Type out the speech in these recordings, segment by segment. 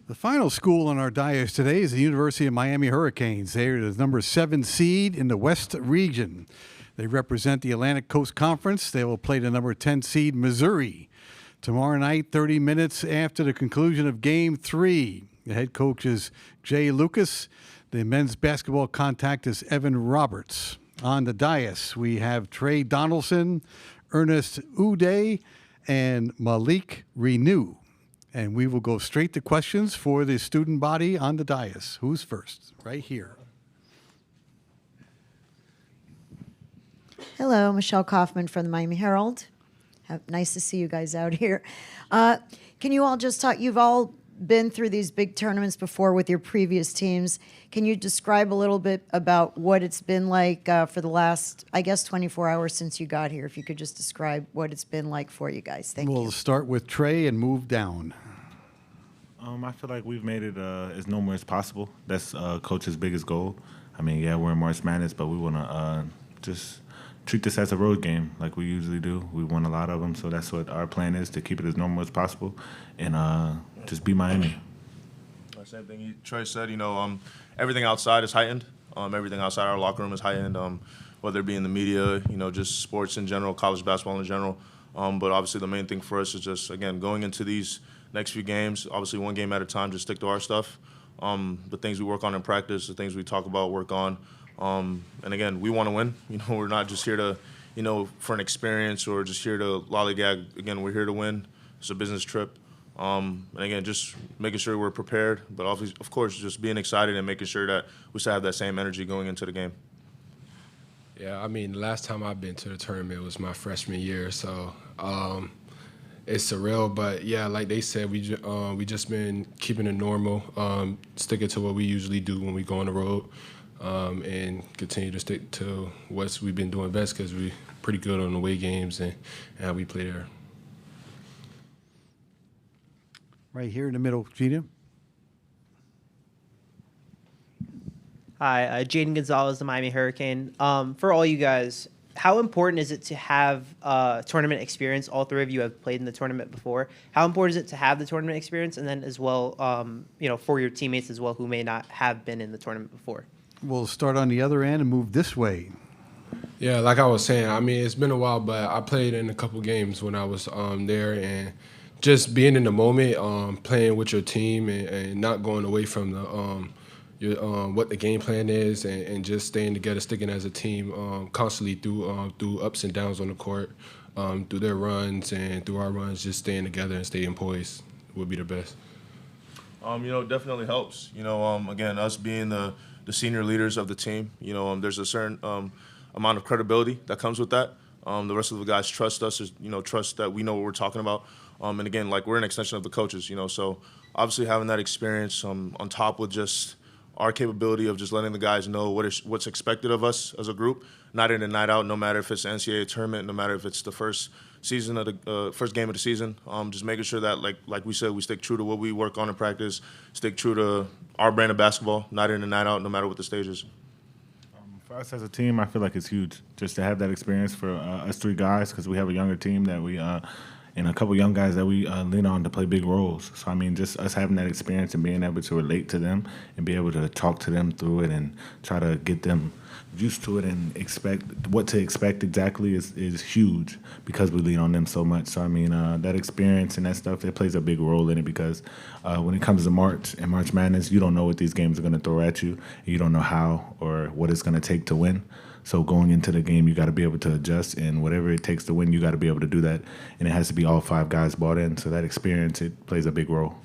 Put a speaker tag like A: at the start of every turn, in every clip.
A: The final school on our dais today is the University of Miami Hurricanes. They are the number 7 seed in the West region. They represent the Atlantic Coast Conference. They will play the number 10 seed Missouri tomorrow night, 30 minutes after the conclusion of Game 3. The head coach is Jay Lucas. The men's basketball contact is Evan Roberts. On the dais, we have Tre Donaldson, Ernest Udeh, and Malik Reneau. And we will go straight to questions for the student body on the dais. Who's first? Right here.
B: Hello, Michelle Kaufman from the Miami Herald. Nice to see you guys out here. Can you all just talk? You've all been through these big tournaments before with your previous teams. Can you describe a little bit about what it's been like for the last, 24 hours since you got here? If you could just describe what it's been like for you guys. Thank you.
A: We'll start with Tre and move down.
C: I feel like we've made it as normal as possible. That's Coach's biggest goal. I mean, yeah, we're in March Madness, but we want to just treat this as a road game like we usually do. We won a lot of them, so that's what our plan is, to keep it as normal as possible and just be Miami.
D: Same thing Tre said, everything outside is heightened. Everything outside our locker room is heightened, whether it be in the media, just sports in general, college basketball in general. But obviously the main thing for us is just, again, going into these next few games, obviously one game at a time, just stick to our stuff. The things we work on in practice, the things we talk about, work on. And again, we want to win. We're not just here to, for an experience or just here to lollygag. Again, we're here to win. It's a business trip. And again, just making sure we're prepared, but obviously, of course, just being excited and making sure that we still have that same energy going into the game.
E: Yeah, I mean, the last time I've been to the tournament was my freshman year, so it's surreal. But yeah, like they said, we just been keeping it normal, sticking to what we usually do when we go on the road, and continue to stick to what we've been doing best, because we're pretty good on the away games and how we play there.
A: Right here in the middle, Gina.
F: Hi, Jaden Gonzalez, the Miami Hurricane. For all you guys, how important is it to have tournament experience? All three of you have played in the tournament before. How important is it to have the tournament experience, and then as well, for your teammates as well who may not have been in the tournament before? We'll
A: start on the other end and move this way.
E: Yeah, like I was saying, I mean, it's been a while, but I played in a couple games when I was there, and just being in the moment, playing with your team and not going away from the what the game plan is, and just staying together, sticking as a team constantly through ups and downs on the court, through their runs and through our runs, just staying together and staying poised would be the best.
D: It definitely helps. Again, us being the senior leaders of the team, there's a certain amount of credibility that comes with that. The rest of the guys trust us, trust that we know what we're talking about. And again, like, we're an extension of the coaches, so obviously having that experience on top with just our capability of just letting the guys know what's expected of us as a group, night in and night out, no matter if it's the NCAA Tournament, no matter if it's the first season of the first game of the season, just making sure that, like we said, we stick true to what we work on in practice, stick true to our brand of basketball, night in and night out, no matter what the stage is.
C: For us as a team, I feel like it's huge just to have that experience for us three guys, because we have a younger team that we and a couple young guys that we lean on to play big roles. So, I mean, just us having that experience and being able to relate to them and be able to talk to them through it and try to get them used to it and expect what to expect exactly is huge, because we lean on them so much. So, I mean, that experience and that stuff, it plays a big role in it, because when it comes to March and March Madness, you don't know what these games are going to throw at you. You don't know how or what it's going to take to win. So going into the game, you got to be able to adjust, and whatever it takes to win, you got to be able to do that. And it has to be all 5 guys bought in. So that experience, it plays a big role.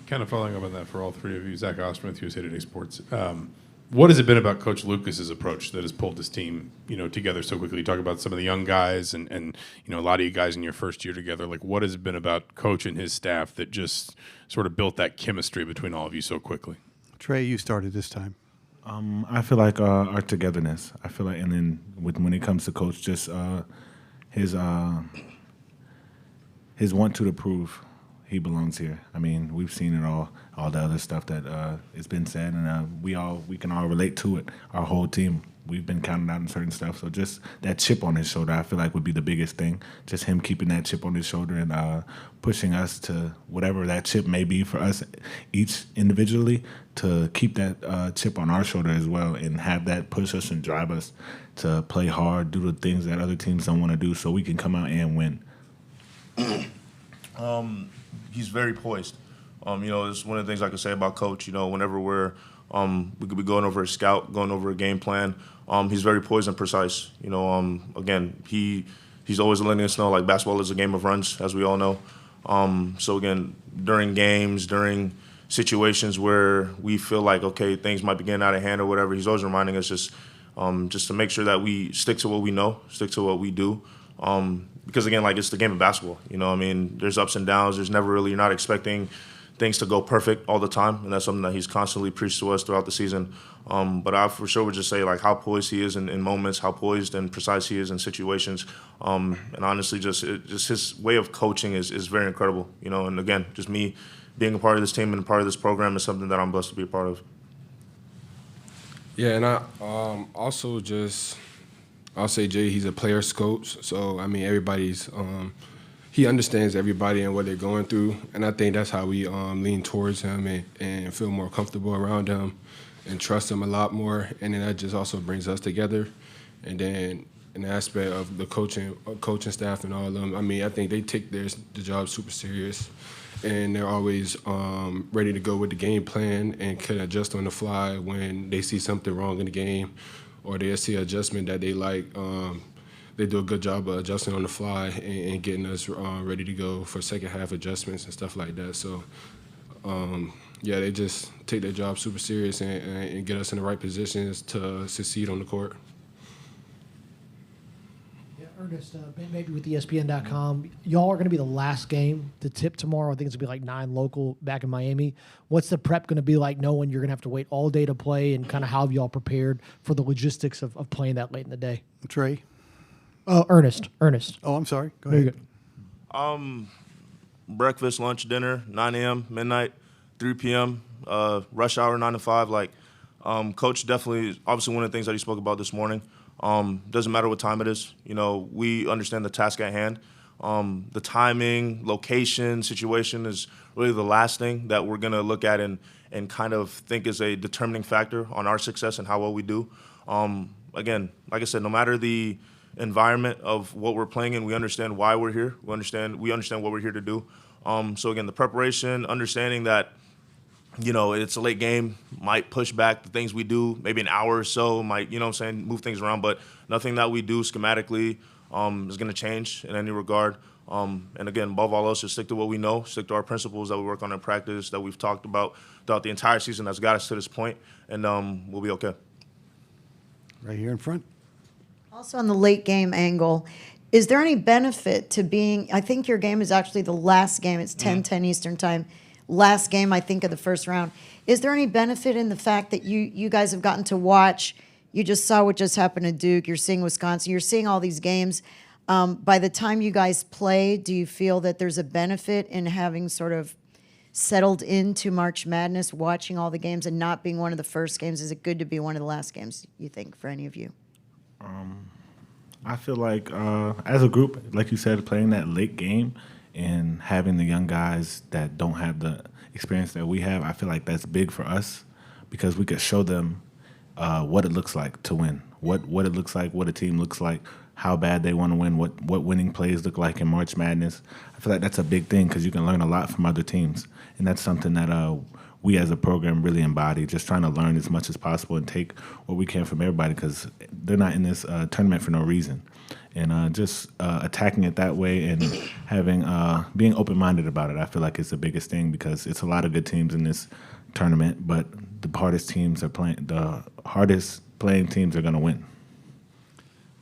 G: Kind of following up on that for all three of you, Zach Osterman with USA Today Sports. What has it been about Coach Lucas's approach that has pulled this team, together so quickly? You talk about some of the young guys and a lot of you guys in your first year together. Like, what has it been about Coach and his staff that just sort of built that chemistry between all of you so quickly?
A: Tre, you started this time.
C: I feel like our togetherness. I feel like, and then when it comes to Coach, just his want to prove he belongs here. I mean, we've seen it all the other stuff that has been said, and we can all relate to it. Our whole team, we've been counted out in certain stuff. So just that chip on his shoulder, I feel like would be the biggest thing. Just him keeping that chip on his shoulder and pushing us to whatever that chip may be for us each individually, to keep that chip on our shoulder as well and have that push us and drive us to play hard, do the things that other teams don't want to do, so we can come out and win.
D: He's very poised. It's one of the things I can say about Coach. Whenever we could be going over a scout, going over a game plan, he's very poised and precise. Again, he's always letting us know, like, basketball is a game of runs, as we all know. So again, during games, during situations where we feel like, okay, things might be getting out of hand or whatever, he's always reminding us just to make sure that we stick to what we know, stick to what we do. Because again, like, it's the game of basketball. There's ups and downs. There's never really, you're not expecting things to go perfect all the time, and that's something that he's constantly preached to us throughout the season. But I for sure would just say, like, how poised he is in moments, how poised and precise he is in situations, and honestly, just his way of coaching is very incredible. And again, just me being a part of this team and a part of this program is something that I'm blessed to be a part of.
E: Yeah, and I also I'll say Jay, he's a player's coach, so I mean everybody's. He understands everybody and what they're going through, and I think that's how we lean towards him and feel more comfortable around him and trust him a lot more. And then that just also brings us together. And then in the aspect of the coaching staff and all of them, I mean, I think they take the job super serious, and they're always ready to go with the game plan and can adjust on the fly when they see something wrong in the game or they see an adjustment that they like. They do a good job of adjusting on the fly and getting us ready to go for second half adjustments and stuff like that. So, yeah, they just take their job super serious and get us in the right positions to succeed on the court.
H: Yeah, Ernest, maybe with ESPN.com, y'all are going to be the last game to tip tomorrow. I think it's going to be like 9 local back in Miami. What's the prep going to be like, knowing you're going to have to wait all day to play, and kind of how have y'all prepared for the logistics of playing that late in the day?
A: Trey?
H: Ernest.
A: Oh, I'm sorry. Go
H: There you
A: ahead.
H: go.
D: Breakfast, lunch, dinner, 9 a.m., midnight, 3 p.m., rush hour, 9 to 5. Like, Coach definitely, obviously one of the things that he spoke about this morning, doesn't matter what time it is. We understand the task at hand. The timing, location, situation is really the last thing that we're going to look at and kind of think is a determining factor on our success and how well we do. Again, like I said, no matter the environment of what we're playing in, we understand why we're here. We understand what we're here to do. So again, the preparation, understanding that, it's a late game, might push back the things we do, maybe an hour or so, might, move things around, but nothing that we do schematically is going to change in any regard. And again, above all else, just stick to what we know, stick to our principles that we work on in practice, that we've talked about throughout the entire season that's got us to this point, and we'll be okay.
A: Right here in front.
B: Also on the late game angle, is there any benefit to being, I think your game is actually the last game, it's 10:10 Eastern time, last game I think of the first round. Is there any benefit in the fact that you guys have gotten to watch, you just saw what just happened to Duke, you're seeing Wisconsin, you're seeing all these games. By the time you guys play, do you feel that there's a benefit in having sort of settled into March Madness, watching all the games and not being one of the first games? Is it good to be one of the last games, you think, for any of you?
C: I feel like as a group, like you said, playing that late game and having the young guys that don't have the experience that we have, I feel like that's big for us because we could show them what it looks like to win, what it looks like, what a team looks like, how bad they want to win, what winning plays look like in March Madness. I feel like that's a big thing because you can learn a lot from other teams, and that's something that we as a program really embody, just trying to learn as much as possible and take what we can from everybody because they're not in this tournament for no reason. And just attacking it that way and having being open-minded about it, I feel like it's the biggest thing because it's a lot of good teams in this tournament, but the hardest playing teams are going to win.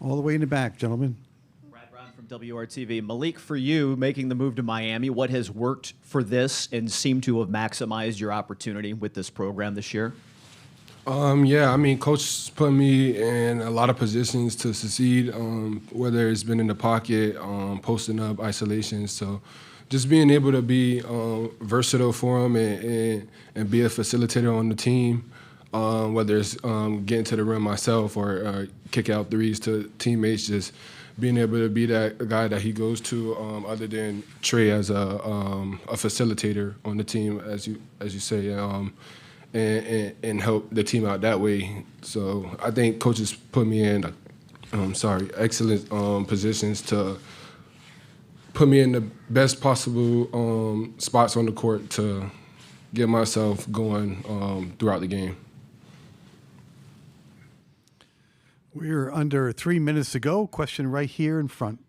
A: All the way in the back, gentlemen.
I: From WRTV. Malik, for you, making the move to Miami, what has worked for this and seemed to have maximized your opportunity with this program this year?
E: Yeah, I mean, Coach put me in a lot of positions to succeed, whether it's been in the pocket, posting up, isolation. So just being able to be versatile for him and be a facilitator on the team whether it's getting to the rim myself or kick out threes to teammates, just being able to be that guy that he goes to, other than Tre as a facilitator on the team, as you say, and help the team out that way. So I think coaches put me in, excellent positions to put me in the best possible spots on the court to get myself going throughout the game.
A: We're under 3 minutes to go. Question right here in front.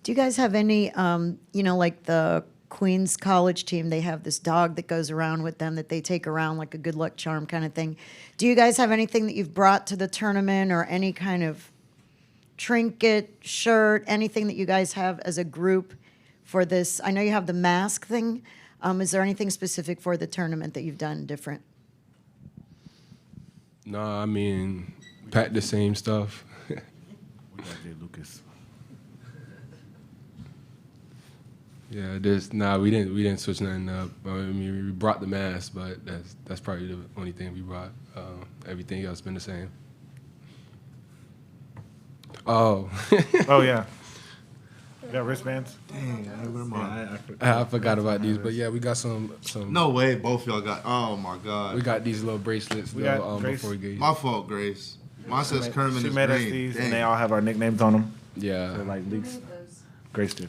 B: Do you guys have any, like the Queens College team, they have this dog that goes around with them that they take around like a good luck charm kind of thing. Do you guys have anything that you've brought to the tournament or any kind of trinket, shirt, anything that you guys have as a group for this? I know you have the mask thing. Is there anything specific for the tournament that you've done different?
E: No, I mean, pack the same stuff.
C: We got Jay Lucas.
E: Yeah, we didn't switch nothing up. I mean, we brought the mask, but that's probably the only thing we brought. Everything else been the same. Oh.
C: Oh yeah. You got wristbands?
J: Dang, I never mind.
E: I forgot about these, but yeah, we got some.
J: No way, both y'all got. Oh my God.
E: We got these little bracelets
C: We got Grace.
E: before we get.
J: My fault, Grace. Mine says Kermit
C: She
J: is
C: made us
J: green.
C: these,
J: Dang.
C: and they all have our nicknames on them.
E: Yeah.
C: They're like leaks. Grace did.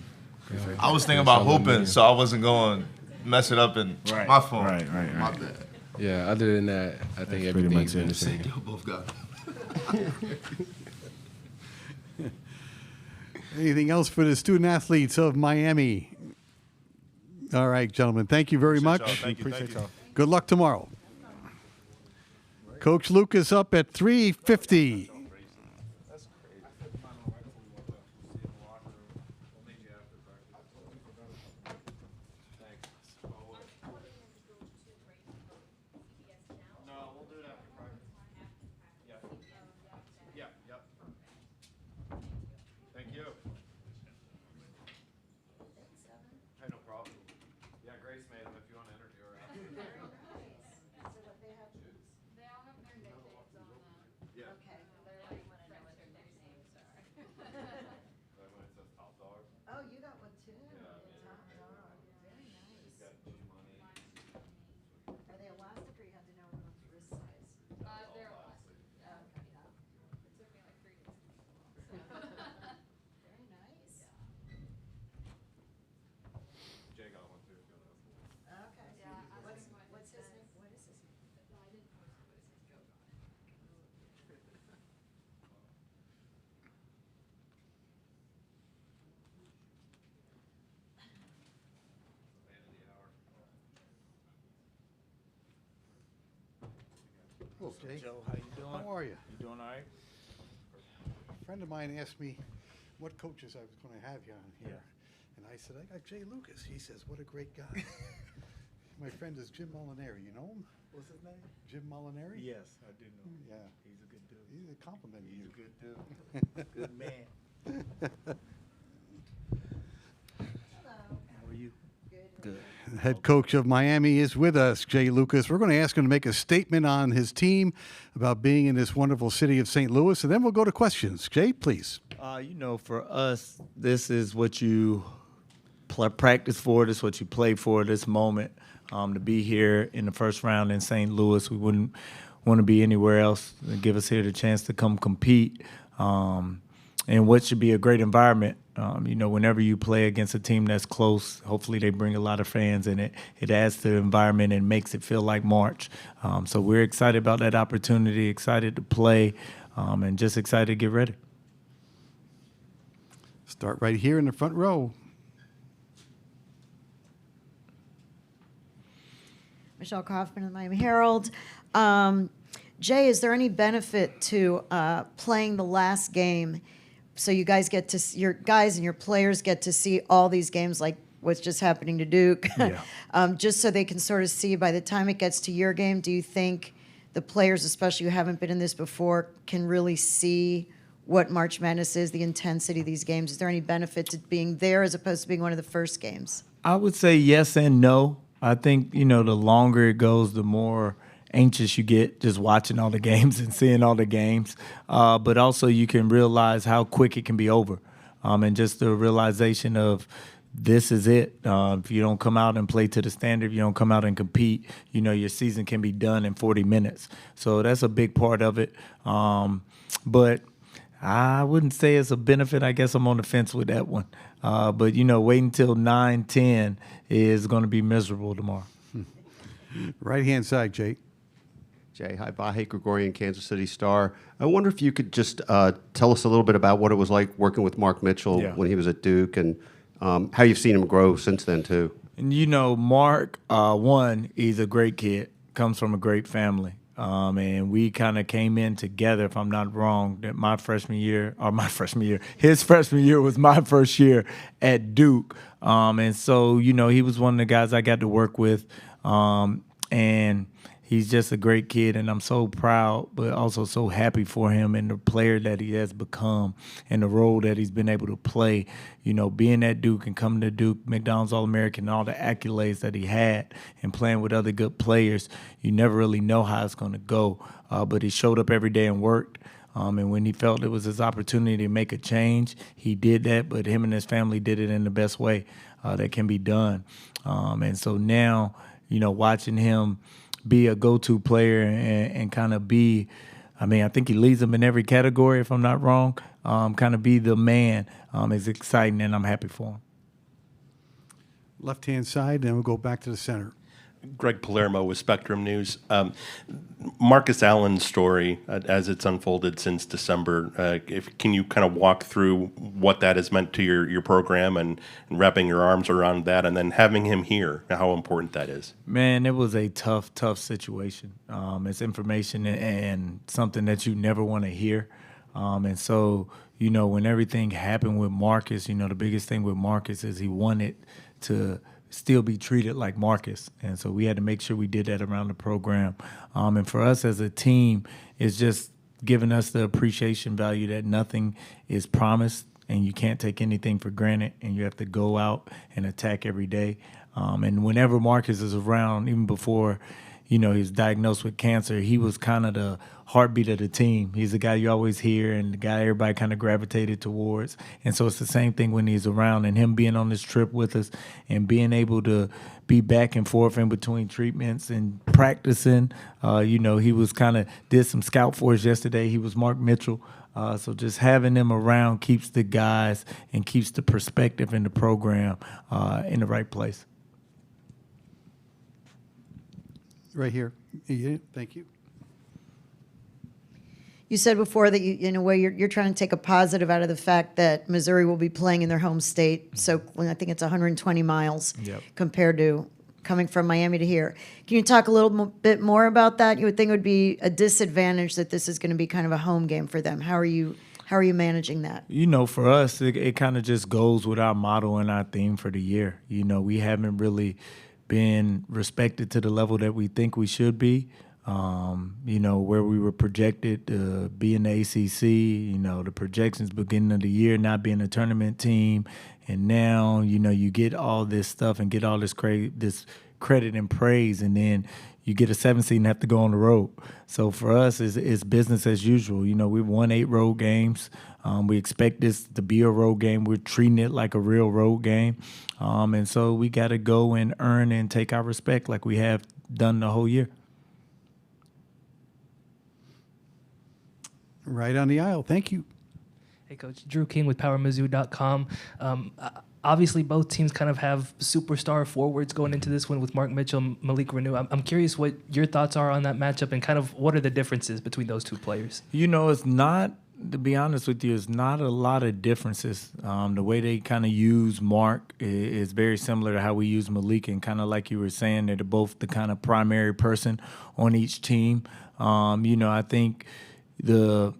D: I was thinking about hooping, so I wasn't going to mess it up and
C: Right.
J: My fault.
C: Right.
J: My bad.
E: Yeah. Other than that, I think
C: That's pretty
E: everything's
C: much
E: been the
C: it.
E: same.
J: Y'all both got.
A: Anything else for the student athletes of Miami? All right, gentlemen. Thank you very much.
D: Thank you.
A: Good luck tomorrow. Coach Lucas up at 3:50.
B: Oh, you got one too? Top dog. Very nice. Are they elastic or you had to know everyone's wrist size?
K: They're elastic.
B: Okay, yeah.
K: It took me like 3 days.
B: Very nice.
D: Jay got one too.
B: Okay.
K: Yeah,
B: What's his name? What is his name?
K: I didn't post it, but it says joke on it.
A: Okay.
C: Joe, how you doing?
A: How are you?
C: You doing all right?
A: A friend of mine asked me what coaches I was going to have you on here.
C: Yeah.
A: And I said, I got Jay Lucas. He says, what a great guy. My friend is Jim Molinari. You know him?
C: What's his name?
A: Jim Molinari?
C: Yes, I do know.
A: Yeah.
C: He's a good dude.
A: He's a compliment to
C: He's
A: you.
C: a good dude. Good man. How are you? Good.
A: The head coach of Miami is with us, Jay Lucas. We're going to ask him to make a statement on his team about being in this wonderful city of St. Louis, and then we'll go to questions. Jay, please.
L: For us, this is what you practice for. This is what you play for. This moment, to be here in the first round in St. Louis, we wouldn't want to be anywhere else. Give us here the chance to come compete, in what should be a great environment. Whenever you play against a team that's close, hopefully they bring a lot of fans, and it adds to the environment and makes it feel like March. So we're excited about that opportunity, excited to play, and just excited to get ready.
A: Start right here in the front row.
B: Michelle Kaufman of the Miami Herald. Jay, is there any benefit to playing the last game so you guys get to your guys and your players get to see all these games like what's just happening to Duke, just so they can sort of see by the time it gets to your game? Do you think the players, especially who haven't been in this before, can really see what March Madness is, the intensity of these games? Is there any benefit to being there as opposed to being one of the first games?
L: I would say yes and no. I think, the longer it goes, the more anxious you get just watching all the games and seeing all the games. But also you can realize how quick it can be over. And just the realization of this is it. If you don't come out and play to the standard, if you don't come out and compete, your season can be done in 40 minutes. So that's a big part of it. But I wouldn't say it's a benefit. I guess I'm on the fence with that one. But, waiting until 9-10 is going to be miserable tomorrow.
A: Right-hand side, Jake.
M: Jay, hi, Vahe Gregorian, Kansas City Star. I wonder if you could just tell us a little bit about what it was like working with Mark Mitchell when he was at Duke and how you've seen him grow since then, too.
L: And, Mark, one, he's a great kid, comes from a great family. And we kind of came in together, if I'm not wrong, that his freshman year was my first year at Duke. And so, he was one of the guys I got to work with. And he's just a great kid, and I'm so proud, but also so happy for him and the player that he has become and the role that he's been able to play. Being at Duke and coming to Duke, McDonald's All-American, and all the accolades that he had and playing with other good players, you never really know how it's going to go. But he showed up every day and worked. And when he felt it was his opportunity to make a change, he did that, but him and his family did it in the best way that can be done. And so now, watching him be a go-to player and kind of be, I think he leads them in every category, if I'm not wrong, kind of be the man is exciting, and I'm happy for him.
A: Left-hand side, then we'll go back to the center.
N: Greg Palermo with Spectrum News. Marcus Allen's story, as it's unfolded since December, can you kind of walk through what that has meant to your program and wrapping your arms around that, and then having him here, how important that is?
L: Man, it was a tough situation. It's information and something that you never want to hear. And so, when everything happened with Marcus, the biggest thing with Marcus is he wanted to still be treated like Marcus. And so we had to make sure we did that around the program. And for us as a team, it's just giving us the appreciation value that nothing is promised and you can't take anything for granted, and you have to go out and attack every day. And whenever Marcus is around, even before he was diagnosed with cancer, he was kind of the heartbeat of the team. He's the guy you always hear and the guy everybody kind of gravitated towards. And so it's the same thing when he's around, and him being on this trip with us and being able to be back and forth in between treatments and practicing. He was did some scout for us yesterday. He was Mark Mitchell. So just having them around keeps the guys and keeps the perspective in the program in the right place.
A: Right here. Yeah, thank you.
B: You said before that in a way, you're trying to take a positive out of the fact that Missouri will be playing in their home state. So I think it's 120 miles compared to coming from Miami to here. Can you talk a little bit more about that? You would think it would be a disadvantage that this is going to be kind of a home game for them. How are you managing that?
L: For us, it kind of just goes with our motto and our theme for the year. We haven't really been respected to the level that we think we should be. Where we were projected to be in the ACC, the projections beginning of the year not being a tournament team, and now, you get all this stuff and get all this credit and praise, and then you get a 7 seed and have to go on the road. So for us, it's business as usual. We've won 8 road games. We expect this to be a road game. We're treating it like a real road game. And so we got to go and earn and take our respect like we have done the whole year.
A: Right on the aisle. Thank you.
O: Hey, Coach. Drew King with PowerMizzou.com. Obviously, both teams kind of have superstar forwards going into this one with Mark Mitchell, Malik Reneau. I'm curious what your thoughts are on that matchup and kind of what are the differences between those two players?
L: It's not, to be honest with you, it's not a lot of differences. The way they kind of use Mark is very similar to how we use Malik, and kind of like you were saying, they're both the kind of primary person on each team. I think the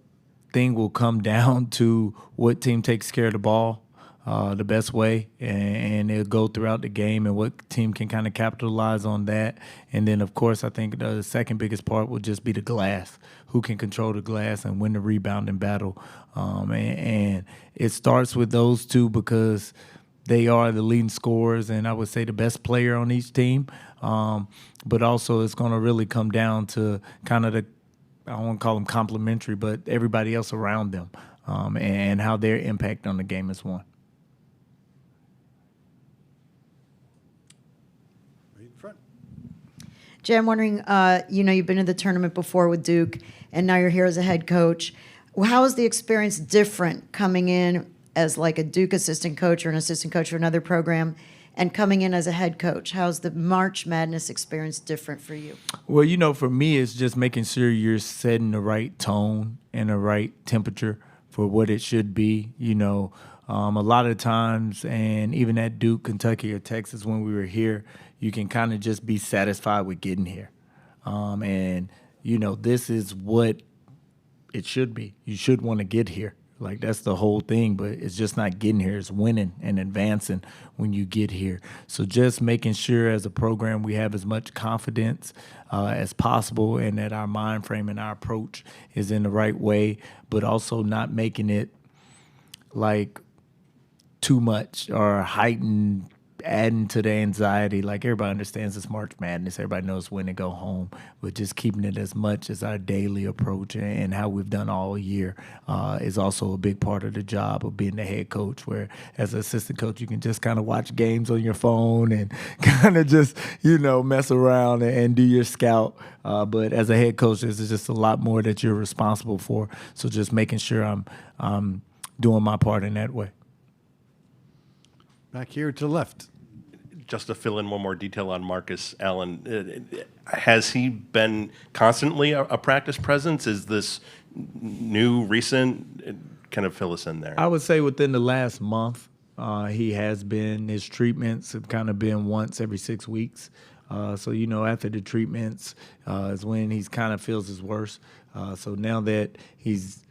L: thing will come down to what team takes care of the ball the best way, and it'll go throughout the game, and what team can kind of capitalize on that. And then, of course, I think the second biggest part will just be the glass, who can control the glass and win the rebounding battle. And it starts with those two because they are the leading scorers and I would say the best player on each team. But also it's going to really come down to kind of I don't want to call them complimentary, but everybody else around them and how their impact on the game is one.
A: Right in front.
B: Jay, I'm wondering, you've been in the tournament before with Duke, and now you're here as a head coach. How is the experience different coming in as like a Duke assistant coach or an assistant coach for another program and coming in as a head coach? How's the March Madness experience different for you?
L: Well, for me, it's just making sure you're setting the right tone and the right temperature for what it should be. A lot of times, and even at Duke, Kentucky, or Texas when we were here, you can kind of just be satisfied with getting here. This is what it should be. You should want to get here. Like, that's the whole thing, but it's just not getting here. It's winning and advancing when you get here. So just making sure as a program we have as much confidence as possible and that our mind frame and our approach is in the right way, but also not making it like too much or heightened, adding to the anxiety. Like, everybody understands it's March Madness. Everybody knows when to go home, but just keeping it as much as our daily approach and how we've done all year is also a big part of the job of being the head coach, where as an assistant coach, you can just kind of watch games on your phone and kind of just, mess around and do your scout. But as a head coach, there's just a lot more that you're responsible for. So just making sure I'm doing my part in that way.
A: Back here to the left.
N: Just to fill in one more detail on Marcus Allen, has he been constantly a practice presence? Is this new, recent? Kind of fill us in there.
L: I would say within the last month, he has been. His treatments have kind of been once every 6 weeks. So, after the treatments is when he kind of feels his worst. So now that he's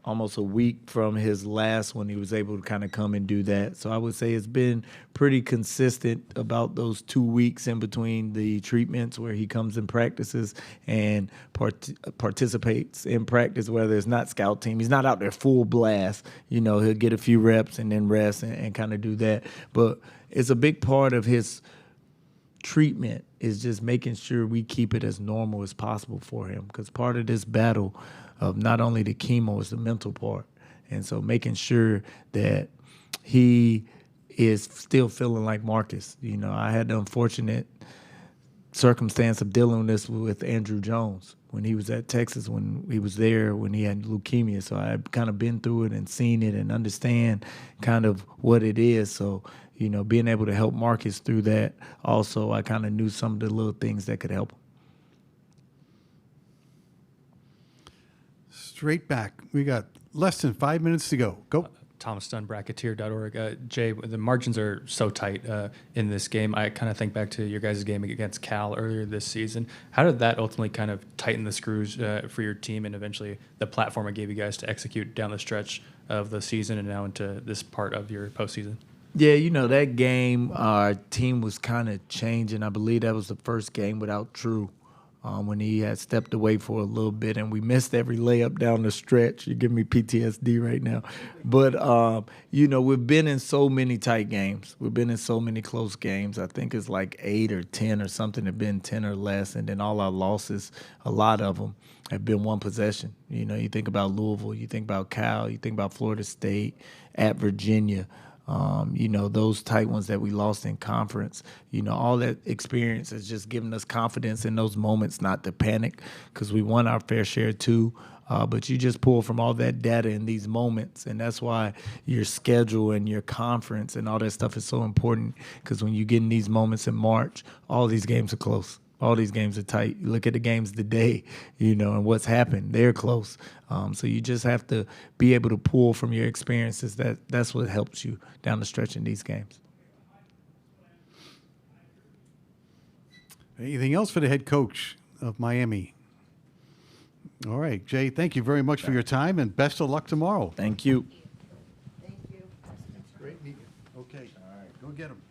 L: almost a week from his last one, he was able to kind of come and do that. So I would say it's been pretty consistent about those 2 weeks in between the treatments where he comes and practices and participates in practice, whether it's not scout team. He's not out there full blast. He'll get a few reps and then rest and kind of do that. But it's a big part of his treatment is just making sure we keep it as normal as possible for him, because part of this battle of not only the chemo is the mental part. And so making sure that he is still feeling like Marcus. I had the unfortunate circumstance of dealing with this with Andrew Jones when he was at Texas, when he was there, when he had leukemia. So I've kind of been through it and seen it and understand kind of what it is. So, being able to help Marcus through that, also I kind of knew some of the little things that could help him.
A: Straight back. We got less than 5 minutes to go. Go.
P: ThomasDunnBracketeer.org. Jay, the margins are so tight in this game. I kind of think back to your guys' game against Cal earlier this season. How did that ultimately kind of tighten the screws for your team and eventually the platform it gave you guys to execute down the stretch of the season and now into this part of your postseason?
L: Yeah, that game, our team was kind of changing. I believe that was the first game without Drew. When he had stepped away for a little bit, and we missed every layup down the stretch. You give me PTSD right now. But, we've been in so many tight games. We've been in so many close games. I think it's like 8 or 10 or something have been 10 or less. And then all our losses, a lot of them have been one possession. You think about Louisville, you think about Cal, you think about Florida State, at Virginia. Those tight ones that we lost in conference, all that experience has just given us confidence in those moments not to panic, because we won our fair share too. But you just pull from all that data in these moments, and that's why your schedule and your conference and all that stuff is so important, because when you get in these moments in March, all these games are close. All these games are tight. You look at the games today, and what's happened. They're close. So you just have to be able to pull from your experiences. That's what helps you down the stretch in these games.
A: Anything else for the head coach of Miami? All right, Jay, thank you very much for your time, and best of luck tomorrow.
L: Thank you.
B: Thank you.
A: Great meeting. Okay. All right. Go get him.